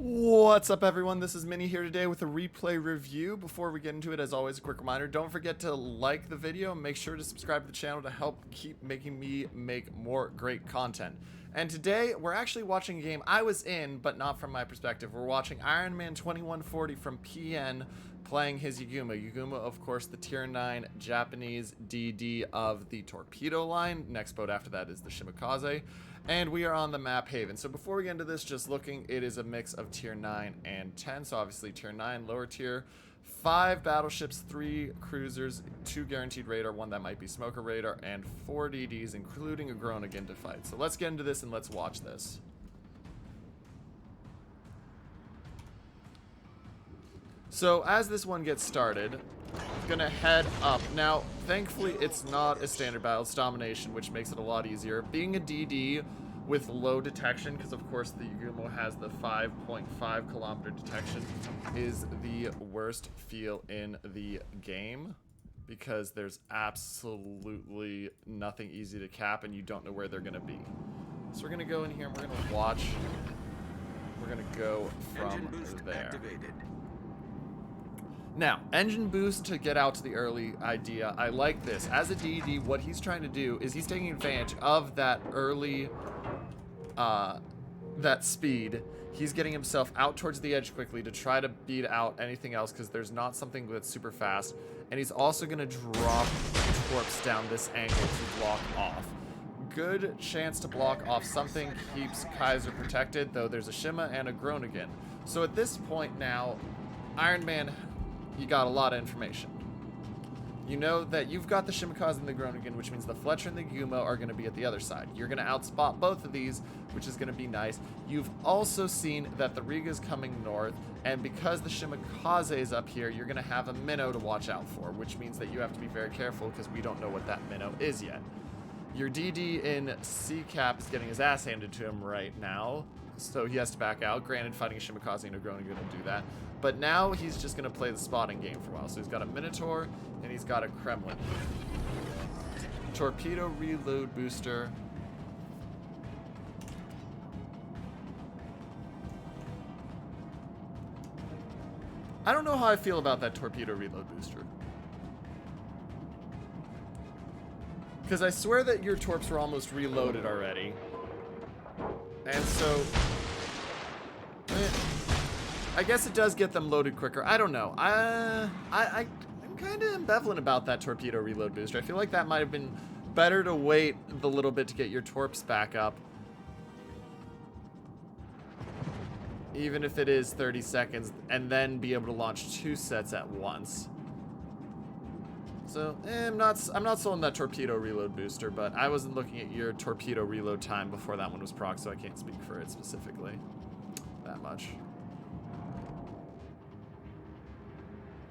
What's up, everyone? This is Minnie here today with a replay review. Before we get into it, as always, a quick reminder, don't forget to like the video and make sure to subscribe to the channel to help keep making me make more great content. And today, we're actually watching a game I was in, but not from my perspective. We're watching Ironman2140 from PN playing his Yugumo. Yugumo, of course, the Tier 9 Japanese DD of the Torpedo line. Next boat after that is the Shimakaze. And we are on the map Haven. So before we get into this, just looking, it is a mix of Tier 9 and 10. So obviously Tier 9, lower tier. 5 battleships, 3 cruisers, 2 guaranteed radar, 1 that might be smoker radar, and 4 DDs, including a Groningen to fight. So let's get into this and let's watch this. So as this one gets started, I'm gonna head up. Now, thankfully, it's not a standard battle, it's domination, which makes it a lot easier. Being a DD with low detection, because of course the Yugumo has the 5.5 kilometer detection, is the worst feel in the game, because there's absolutely nothing easy to cap and you don't know where they're gonna be. So we're gonna go in here and we're gonna watch. We're gonna go from there. Activated. Now, engine boost to get out to the early idea. I like this. As a DD, what he's trying to do is he's taking advantage of that early, that speed. He's getting himself out towards the edge quickly to try to beat out anything else because there's not something that's super fast. And he's also going to drop torps down this angle to block off. Good chance to block off something, keeps Kaiser protected, though there's a Shima and a Groningen. So at this point now, Iron Man, you got a lot of information. You know that you've got the Shimakaze and the Groningen, which means the Fletcher and the Yugumo are going to be at the other side. You're going to outspot both of these, which is going to be nice. You've also seen that the Riga's coming north, and because the Shimakaze is up here, you're going to have a minnow to watch out for, which means that you have to be very careful because we don't know what that minnow is yet. Your DD in C-Cap is getting his ass handed to him right now, so he has to back out. Granted, fighting a Shimakaze and a Groningen will do that. But now he's just going to play the spotting game for a while. So he's got a Minotaur and he's got a Kremlin. Torpedo reload booster. I don't know how I feel about that torpedo reload booster. Because I swear that your torps were almost reloaded already. And so, I guess it does get them loaded quicker. I don't know. I'm kind of ambivalent about that torpedo reload booster. I feel like that might have been better to wait the little bit to get your torps back up. Even if it is 30 seconds, and then be able to launch 2 sets at once. So, I'm not sold on that torpedo reload booster, but I wasn't looking at your torpedo reload time before that one was proc, so I can't speak for it specifically that much.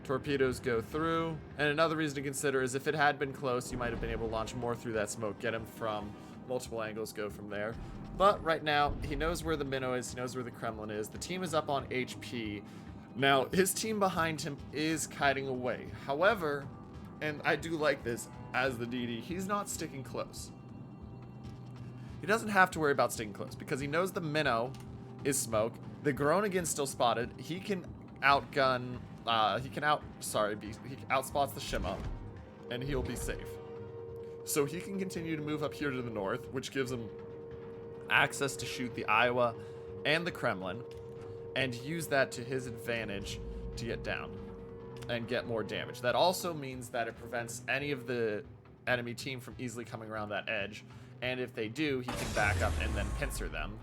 Torpedoes go through, and another reason to consider is if it had been close, you might have been able to launch more through that smoke, get him from multiple angles, go from there. But right now, he knows where the minnow is, he knows where the Kremlin is. The team is up on HP. Now, his team behind him is kiting away. However, and I do like this as the DD, he's not sticking close. He doesn't have to worry about sticking close because he knows the minnow is smoke. The Groningen's still spotted. He can outgun, he outspots the Shima, and he'll be safe. So he can continue to move up here to the north, which gives him access to shoot the Iowa and the Kremlin, and use that to his advantage to get down and get more damage. That also means that it prevents any of the enemy team from easily coming around that edge, and if they do, he can back up and then pincer them.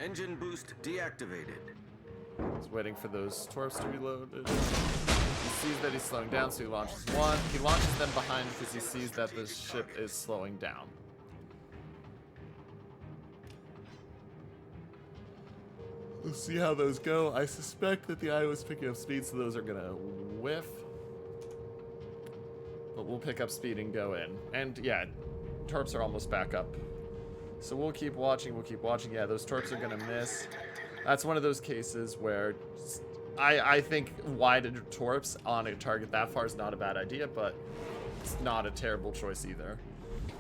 Engine boost deactivated. He's waiting for those torps to reload. He sees that he's slowing down, so he launches one. He launches them behind because he sees that the ship is slowing down. We'll see how those go. I suspect that the Iowa's picking up speed, so those are gonna whiff. But we'll pick up speed and go in. And yeah, torps are almost back up. So we'll keep watching, Yeah, those torps are gonna miss. That's one of those cases where I think wide torps on a target that far is not a bad idea, but it's not a terrible choice either.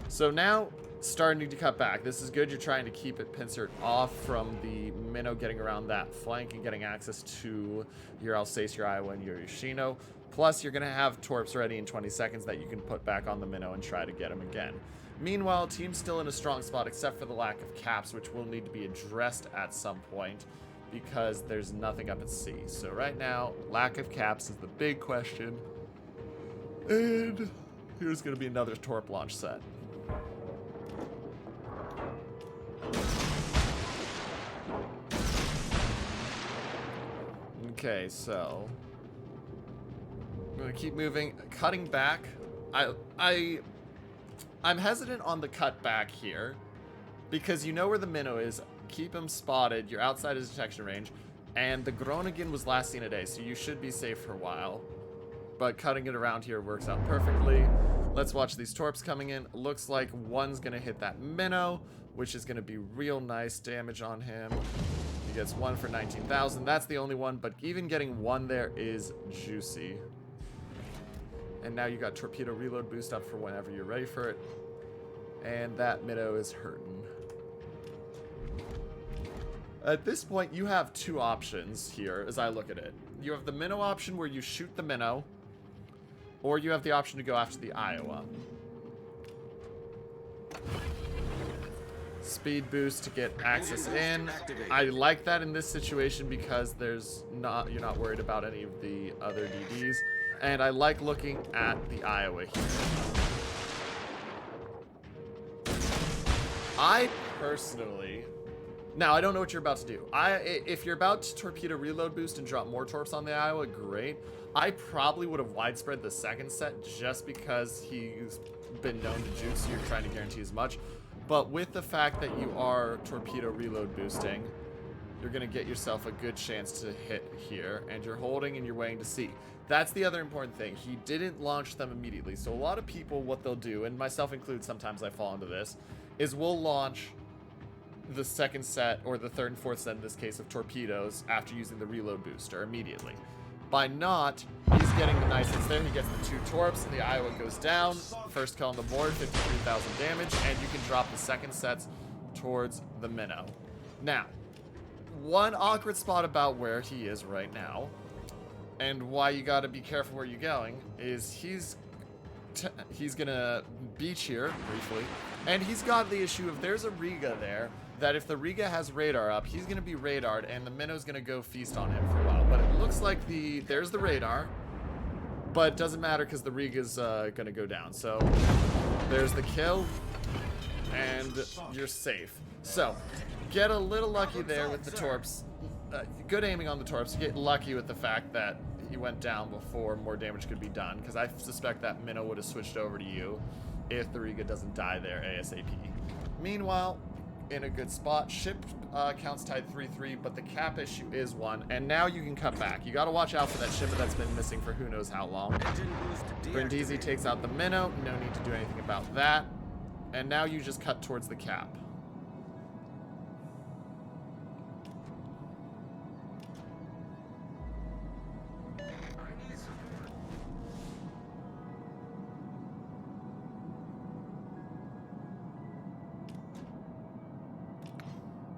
So now starting to cut back. This is good. You're trying to keep it pincered off from the minnow getting around that flank and getting access to your Alsace, your Iowa, and your Yoshino. Plus, you're going to have torps ready in 20 seconds that you can put back on the minnow and try to get him again. Meanwhile, team's still in a strong spot except for the lack of caps, which will need to be addressed at some point because there's nothing up at sea. So right now, lack of caps is the big question. And here's going to be another torp launch set. Okay, so I'm gonna keep moving, cutting back. I'm hesitant on the cut back here because you know where the minnow is. Keep him spotted. You're outside his detection range, and the Groningen was last seen today, so you should be safe for a while. But cutting it around here works out perfectly. Let's watch these torps coming in. Looks like one's gonna hit that minnow, which is gonna be real nice damage on him. He gets one for 19,000. That's the only one, but even getting one there is juicy. And now you got torpedo reload boost up for whenever you're ready for it. And that minnow is hurting. At this point, you have two options here as I look at it. You have the minnow option where you shoot the minnow, or you have the option to go after the Iowa. Speed boost to get access in. I like that in this situation because you're not worried about any of the other DDs. And I like looking at the Iowa here. I personally, now I don't know what you're about to do. If you're about to torpedo reload boost and drop more torps on the Iowa, great. I probably would have widespread the second set just because he's been known to juke, so you're trying to guarantee as much. But with the fact that you are torpedo reload boosting, you're going to get yourself a good chance to hit here, and you're holding and you're waiting to see. That's the other important thing. He didn't launch them immediately. So a lot of people, what they'll do, and myself included, sometimes I fall into this, is we'll launch the second set, or the third and fourth set in this case, of torpedoes after using the reload booster immediately. By not, he's getting the nice hits there. He gets the two torps, and the Iowa goes down. First kill on the board, 53,000 damage, and you can drop the second sets towards the minnow. Now, one awkward spot about where he is right now, and why you gotta be careful where you're going, is he's gonna beach here, briefly, and he's got the issue of there's a Riga there, that if the Riga has radar up, he's gonna be radared, and the minnow's gonna go feast on him for a while. But it looks like there's the radar, but it doesn't matter because the Riga's gonna go down. So there's the kill, and you're safe. So get a little lucky there with the torps. Good aiming on the torps. Get lucky with the fact that he went down before more damage could be done, because I suspect that minnow would have switched over to you if the Riga doesn't die there ASAP. Meanwhile, in a good spot. Ship counts tied 3-3, but the cap issue is 1, and now you can cut back. You got to watch out for that ship that's been missing for who knows how long. Brindisi takes out the minnow. No need to do anything about that. And now you just cut towards the cap.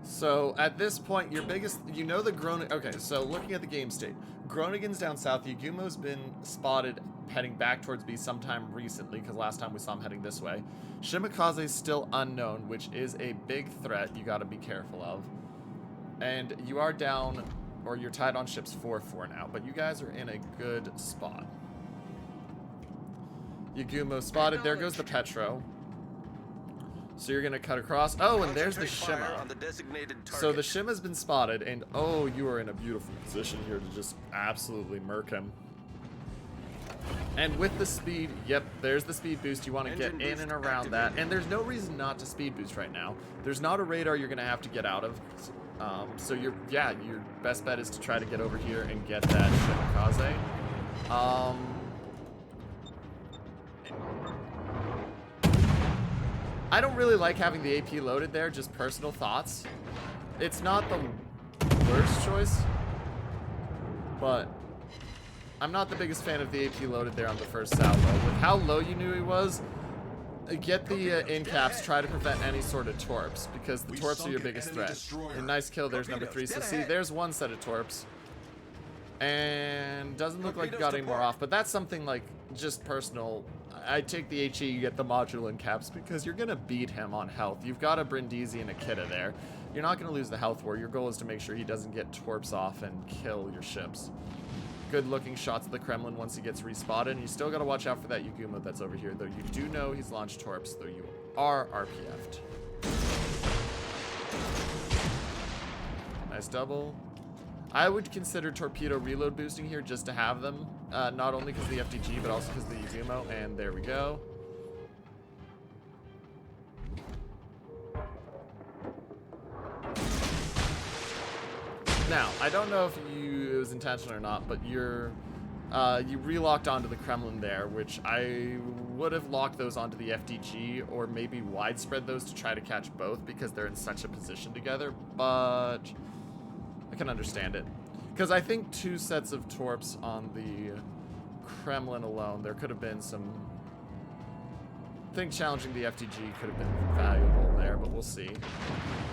So at this point, your biggest, the Groningen. Okay, so looking at the game state, Groningen's down south. Yugumo's been spotted heading back towards B sometime recently, because last time we saw him heading this way. Shimakaze's still unknown, which is a big threat you got to be careful of. And you are down, or you're tied on ships 4-4 now, but you guys are in a good spot. Yugumo spotted. There goes the Petro. So you're gonna cut across. Oh, and there's the Shima. So the Shima's been spotted, and oh, you are in a beautiful position here to just absolutely murk him. And with the speed, yep, there's the speed boost. You want to get in and around that, and there's no reason not to speed boost right now. There's not a radar you're gonna have to get out of. So your best bet is to try to get over here and get that Shimakaze. I don't really like having the AP loaded there, just personal thoughts. It's not the worst choice, but I'm not the biggest fan of the AP loaded there on the first salvo. With how low you knew he was, get the in caps, try to prevent any sort of torps, because the torps are your biggest threat. And nice kill, there's number 3. So see, there's one set of torps. And doesn't look like you got any more off, but that's something like just personal. I take the HE, you get the module in caps, because you're going to beat him on health. You've got a Brindisi and a Kidda there. You're not going to lose the health war. Your goal is to make sure he doesn't get torps off and kill your ships. Good looking shots of the Kremlin once he gets respotted. And you still got to watch out for that Yugumo that's over here, though you do know he's launched torps, though you are RPF'd. Nice double. I would consider torpedo reload boosting here just to have them, not only because of the FDG, but also because of the Yugumo, and there we go. Now, I don't know if it was intentional or not, but you relocked onto the Kremlin there, which I would have locked those onto the FDG, or maybe widespread those to try to catch both, because they're in such a position together, but I can understand it. Because I think 2 sets of torps on the Kremlin alone, there could have been some... I think challenging the FDG could have been valuable there, but we'll see.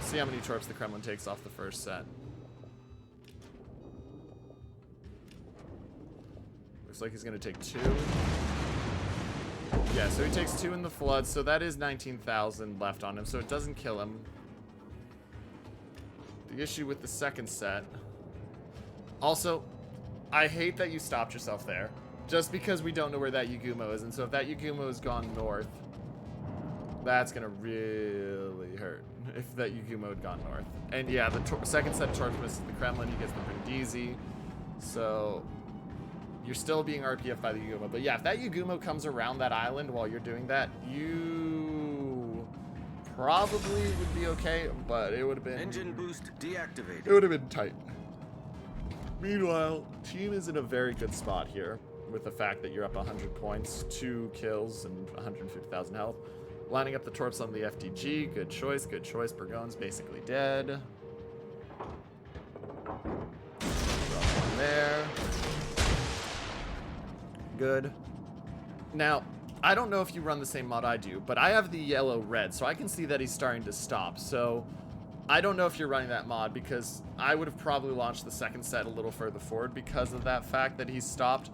See how many torps the Kremlin takes off the first set. Looks like he's going to take 2. Yeah, so he takes 2 in the flood, so that is 19,000 left on him, so it doesn't kill him. The issue with the second set... Also, I hate that you stopped yourself there, just because we don't know where that Yugumo is, and so if that Yugumo has gone north, that's going to really hurt, if that Yugumo had gone north. And yeah, the second set of torps misses the Kremlin, he gets the Brindisi, so you're still being RPF'd by the Yugumo. But yeah, if that Yugumo comes around that island while you're doing that, you probably would be okay, but it would have been... Engine boost deactivated. It would have been tight. Meanwhile, team is in a very good spot here with the fact that you're up 100 points, 2 kills, and 150,000 health. Lining up the torps on the FDG. Good choice, good choice. Burgon's basically dead. One there. Good. Now, I don't know if you run the same mod I do, but I have the yellow-red, so I can see that he's starting to stop. So I don't know if you're running that mod, because I would have probably launched the second set a little further forward because of that fact that he's stopped.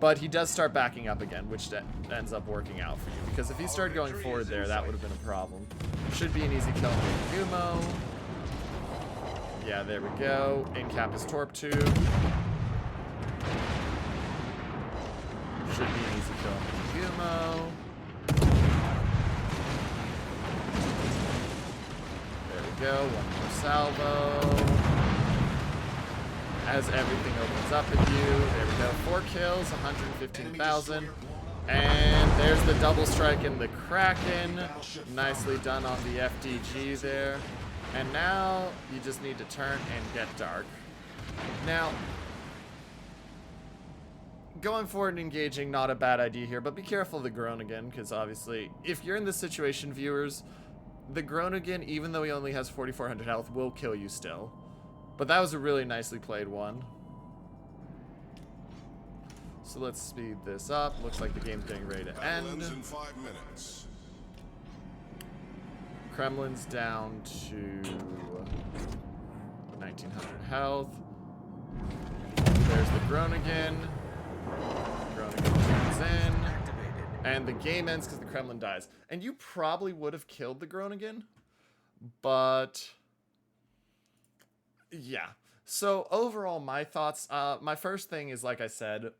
But he does start backing up again, which ends up working out for you. Because if he started going forward there, that would have been a problem. Should be an easy kill on Yugumo. Yeah, there we go. In-cap is Torp 2. Should be an easy kill on Yugumo. Go, one more salvo. As everything opens up at you. There we go. 4 kills, 115,000. And there's the double strike in the Kraken. Nicely done on the FDG there. And now you just need to turn and get dark. Now, going forward and engaging, not a bad idea here, but be careful of the Groningen, because obviously, if you're in this situation, viewers, the Groningen, even though he only has 4,400 health, will kill you still. But that was a really nicely played one. So let's speed this up. Looks like the game's getting ready to end. In 5 minutes. Kremlin's down to 1,900 health. There's the Groningen. Groningen turns in. And the game ends because the Kremlin dies. And you probably would have killed the Groningen, but yeah. So overall, my thoughts, my first thing is, like I said,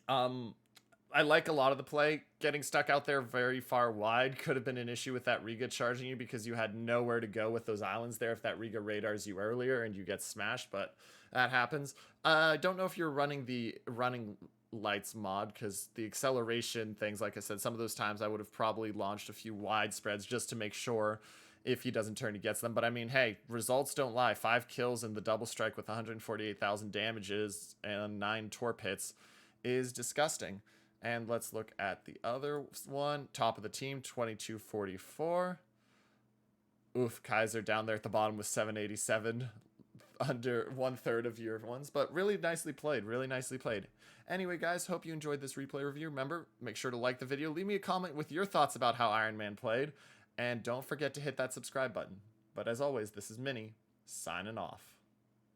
I like a lot of the play. Getting stuck out there very far wide could have been an issue with that Riga charging you, because you had nowhere to go with those islands there if that Riga radars you earlier and you get smashed, but that happens. I don't know if you're running the running lights mod, because the acceleration things, like I said, some of those times I would have probably launched a few wide spreads just to make sure if he doesn't turn, he gets them. But I mean, hey, results don't lie. 5 kills and the double strike with 148,000 damages and 9 torp hits is disgusting. And let's look at the other one. Top of the team, 2244. Oof, Kaiser down there at the bottom with 787. under 1/3 of your ones, but really nicely played, really nicely played. Anyway, guys, hope you enjoyed this replay review. Remember, make sure to like the video, leave me a comment with your thoughts about how Iron Man played, and don't forget to hit that subscribe button. But as always, this is Minnie, signing off.